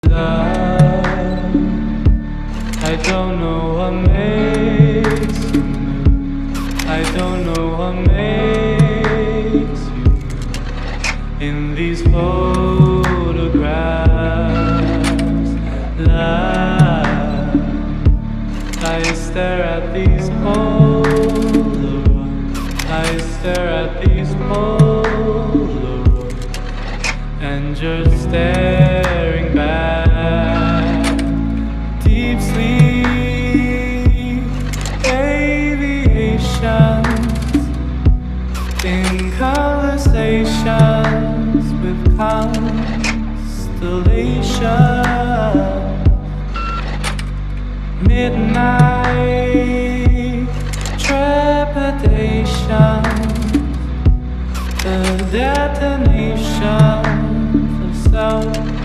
love. I don't know what makes you move. I don't know what makes you move. In these photographs, love. I stare at these Polaroids. I stare at these Polaroids, and you're staring back. Deep sleep, aviations, in conversations with constellations. Midnight trepidation, the detonation of self.